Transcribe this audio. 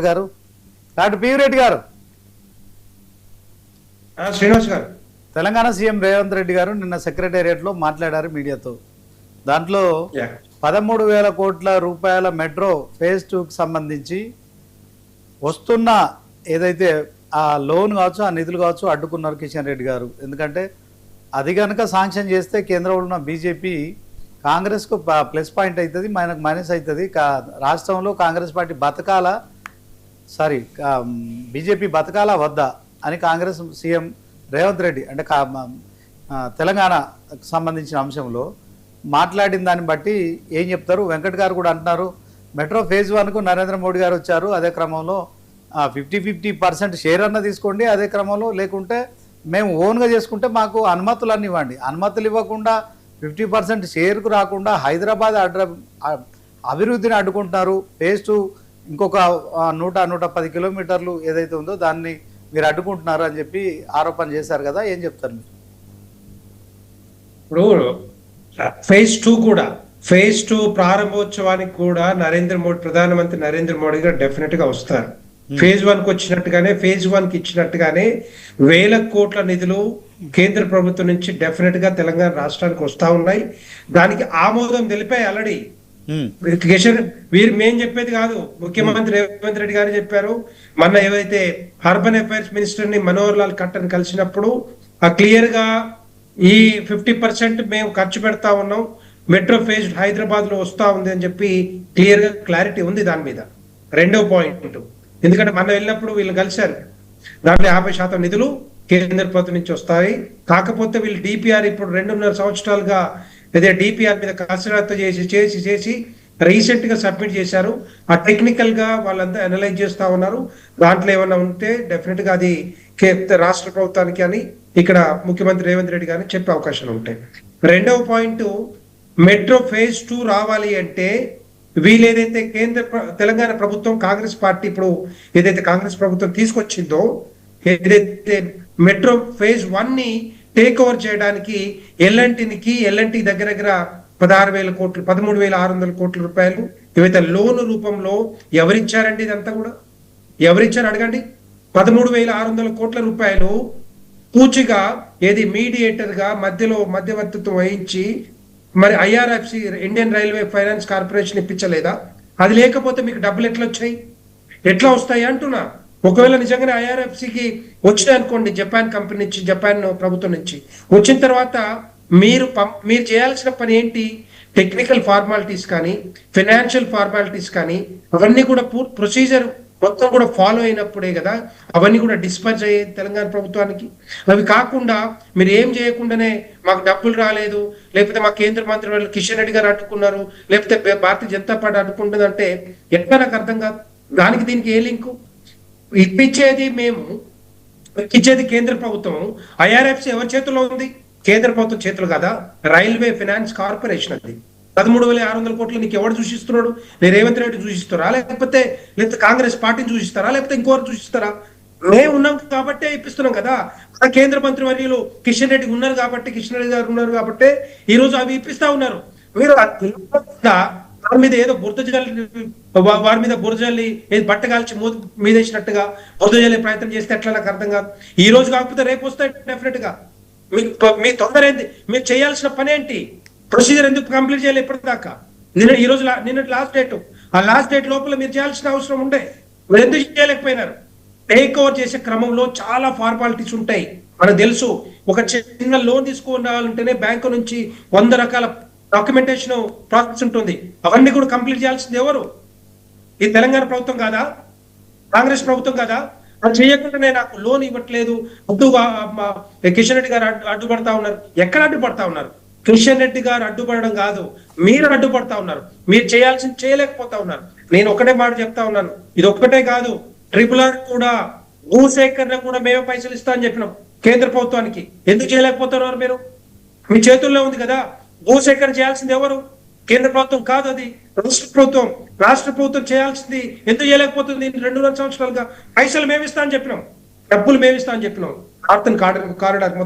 గారు doctor PV Reddy గారు శ్రీనివాస్ గారు తెలంగాణ సీఎం రేవంత్ రెడ్డి గారు నిన్న సెక్రటేరియట్లో మాట్లాడారు మీడియాతో. దాంట్లో 13,000 కోట్ల రూపాయల మెట్రో ఫేజ్ 2కి సంబంధించి వస్తున్న ఏదైతే ఆ లోన్ కావచ్చు, ఆ నిధులు కావచ్చు అడ్డుకున్నారు కిషన్ రెడ్డి గారు. ఎందుకంటే అది కనుక శాంక్షన్ చేస్తే కేంద్రంలో ఉన్న బీజేపీ కాంగ్రెస్కు ప్లస్ పాయింట్ అవుతుంది, మనకు మైనస్ అవుతుంది. రాష్ట్రంలో కాంగ్రెస్ పార్టీ బతకాల బీజేపీ బతకాల వద్దా అని కాంగ్రెస్ సీఎం రేవంత్ రెడ్డి అంటే తెలంగాణకు సంబంధించిన అంశంలో మాట్లాడిన దాన్ని బట్టి ఏం చెప్తారు? వెంకట్ గారు కూడా అంటున్నారు మెట్రో ఫేజ్ 1కు నరేంద్ర మోడీ గారు వచ్చారు, అదే క్రమంలో 50% షేర్ అన్న తీసుకోండి, అదే క్రమంలో లేకుంటే మేము ఓన్గా చేసుకుంటే మాకు అనుమతులన్నీ ఇవ్వండి. అనుమతులు ఇవ్వకుండా 50% షేర్కు రాకుండా హైదరాబాద్ అభివృద్ధిని అడ్డుకుంటున్నారు. ఫేజ్ 2 ఇంకొక 100-110 కిలోమీటర్లు ఏదైతే ఉందో దాన్ని మీరు అడ్డుకుంటున్నారు అని చెప్పి ఆరోపణ చేశారు కదా, ఏం చెప్తారు మీరు? ఇప్పుడు ఫేజ్ 2 ప్రారంభోత్సవానికి కూడా ప్రధానమంత్రి నరేంద్ర మోడీ గారు డెఫినెట్ గా వస్తారు. ఫేజ్ 1కి వచ్చినట్టుగానే ఫేజ్ 1కి ఇచ్చినట్టుగానే 1,000 కోట్ల నిధులు కేంద్ర ప్రభుత్వం నుంచి డెఫినెట్ గా తెలంగాణ రాష్ట్రానికి వస్తా ఉన్నాయి. దానికి ఆమోదం తెలిపాయి ఆల్రెడీ. వీరు మేం చెప్పేది కాదు, ముఖ్యమంత్రి రేవంత్ రెడ్డి గారు చెప్పారు. మొన్న ఏవైతే అర్బన్ అఫైర్స్ మినిస్టర్ ని మనోహర్ లాల్ ఖట్టర్ కలిసినప్పుడు క్లియర్ గా ఈ 50% మేము ఖర్చు పెడతా ఉన్నాం, మెట్రో ఫేజ్ హైదరాబాద్ లో వస్తా ఉంది అని చెప్పి క్లియర్ గా క్లారిటీ ఉంది దాని మీద. రెండో పాయింట్, ఎందుకంటే మనం వెళ్ళినప్పుడు వీళ్ళు కలిశారు, దాంట్లో 50% నిధులు కేంద్ర ప్రభుత్వం నుంచి వస్తాయి. కాకపోతే వీళ్ళు డిపిఆర్ ఇప్పుడు 2.5 సంవత్సరాలుగా అదే డిపిఆర్ మీద కసరత్తు చేసి రీసెంట్ గా సబ్మిట్ చేశారు. ఆ టెక్నికల్ గా వాళ్ళంతా అనలైజ్ చేస్తా ఉన్నారు. దాంట్లో ఏమన్నా ఉంటే డెఫినెట్ గా అది రాష్ట్ర ప్రభుత్వానికి అని ఇక్కడ ముఖ్యమంత్రి రేవంత్ రెడ్డి గారిని చెప్పే అవకాశాలు ఉంటాయి. రెండవ పాయింట్, మెట్రో ఫేజ్ 2 రావాలి అంటే వీళ్ళేదైతే తెలంగాణ ప్రభుత్వం కాంగ్రెస్ పార్టీ ఇప్పుడు ఏదైతే కాంగ్రెస్ ప్రభుత్వం తీసుకొచ్చిందో, ఏదైతే మెట్రో ఫేజ్ 1 ని టేక్ ఓవర్ చేయడానికి ఎల్ఎన్టీ దగ్గర 16,000 కోట్లు 13,600 కోట్ల రూపాయలు ఏవైతే లోను రూపంలో ఎవరిచ్చారండి? ఇదంతా కూడా ఎవరిచ్చారు అడగండి. 13,600 కోట్ల రూపాయలు పూచిగా ఏది మీడియేటర్ గా మధ్యవర్తిత్వం వహించి మరి IRFC Indian railway finance corporation ఇప్పించలేదా? అది లేకపోతే మీకు డబ్బులు ఎట్లా వస్తాయి అంటున్నా. ఒకవేళ నిజంగానే ఐఆర్ఎఫ్సికి వచ్చినాయి అనుకోండి, జపాన్ కంపెనీ నుంచి, జపాన్ ప్రభుత్వం నుంచి వచ్చిన తర్వాత మీరు చేయాల్సిన పని ఏంటి? టెక్నికల్ ఫార్మాలిటీస్ కానీ ఫైనాన్షియల్ ఫార్మాలిటీస్ కానీ అవన్నీ కూడా ప్రొసీజర్ మొత్తం కూడా ఫాలో అయినప్పుడే కదా అవన్నీ కూడా డిస్పర్స్ అయ్యేది తెలంగాణ ప్రభుత్వానికి. అవి కాకుండా మీరు ఏం చేయకుండానే మాకు డబ్బులు రాలేదు, లేకపోతే మా కేంద్ర మంత్రి వాళ్ళు కిషన్ రెడ్డి గారు అడ్డుకున్నారు, లేకపోతే భారతీయ జనతా పార్టీ అడ్డుకుంటుంది అంటే ఎట్లా నాకు అర్థం కాదు. దానికి దీనికి ఏ లింకు? ఇప్పించేది కేంద్ర ప్రభుత్వం. ఐఆర్ఎఫ్సి ఎవరి చేతిలో ఉంది? కేంద్ర ప్రభుత్వం చేతులు కదా. రైల్వే ఫైనాన్స్ కార్పొరేషన్ అది. 13,600 కోట్లు నీకు ఎవరు సూచిస్తున్నాడు? నేను రేవంత్ రెడ్డి సూచిస్తారా, లేకపోతే కాంగ్రెస్ పార్టీని సూచిస్తారా, లేకపోతే ఇంకోరు సూచిస్తారా? మేము ఉన్నాం కాబట్టే ఇప్పిస్తున్నాం కదా. కేంద్ర మంత్రి వర్యులు కిషన్ రెడ్డి ఉన్నారు కాబట్టి, కిషన్ రెడ్డి గారు ఉన్నారు కాబట్టి ఈ రోజు అవి ఇప్పిస్తా ఉన్నారు. మీరు వారి మీద ఏదో వారి మీద బురజల్లి ఏది బట్ట కాల్చి మీదేసినట్టుగా బురదజల్లే ప్రయత్నం చేస్తే ఎట్లా నాకు అర్థం కాదు. ఈ రోజు కాకపోతే రేపు వస్తాయి డెఫినెట్ గా. మీ తొందర ఏంటి? మీరు చేయాల్సిన పని ఏంటి? ప్రొసీజర్ ఎందుకు కంప్లీట్ చేయాలి ఇప్పటిదాకా? నిన్న లాస్ట్ డేట్, ఆ లాస్ట్ డేట్ లోపల మీరు చేయాల్సిన అవసరం ఉండే. మీరు ఎందుకు చేయలేకపోయినారు? టేక్ ఓవర్ చేసే క్రమంలో చాలా ఫార్మాలిటీస్ ఉంటాయి, మనకు తెలుసు. ఒక చిన్న లోన్ తీసుకోవాలంటేనే బ్యాంకు నుంచి 100 రకాల డాక్యుమెంటేషన్ ప్రాసెస్ ఉంటుంది. అవన్నీ కూడా కంప్లీట్ చేయాల్సింది ఎవరు? ఈ తెలంగాణ ప్రభుత్వం కాదా? కాంగ్రెస్ ప్రభుత్వం కాదా? అది చేయకుండానే నాకు లోన్ ఇవ్వట్లేదు, కిషన్ రెడ్డి గారు అడ్డుపడతా ఉన్నారు. ఎక్కడ అడ్డుపడతా ఉన్నారు? కిషన్ రెడ్డి గారు అడ్డుపడడం కాదు, మీరు అడ్డుపడతా ఉన్నారు. మీరు చేయాల్సింది చేయలేకపోతా ఉన్నారు. నేను ఒకటే మాట చెప్తా ఉన్నాను, ఇది ఒక్కటే కాదు, RRR కూడా భూసేకరణ కూడా మేమే పైసలు ఇస్తా అని చెప్పినాం కేంద్ర ప్రభుత్వానికి. ఎందుకు చేయలేకపోతున్నారు? మీరు మీ చేతుల్లో ఉంది కదా. భూసేకరణ చేయాల్సింది ఎవరు? కేంద్ర ప్రభుత్వం కాదు, అది రాష్ట్ర ప్రభుత్వం చేయాల్సింది. ఎందుకు చేయలేకపోతుంది? 2.5 సంవత్సరాలుగా పైసలు మేమిస్తా అని చెప్పినాం, డబ్బులు మేమిస్తా అని చెప్పినాం. కారిడార్ మొత్తం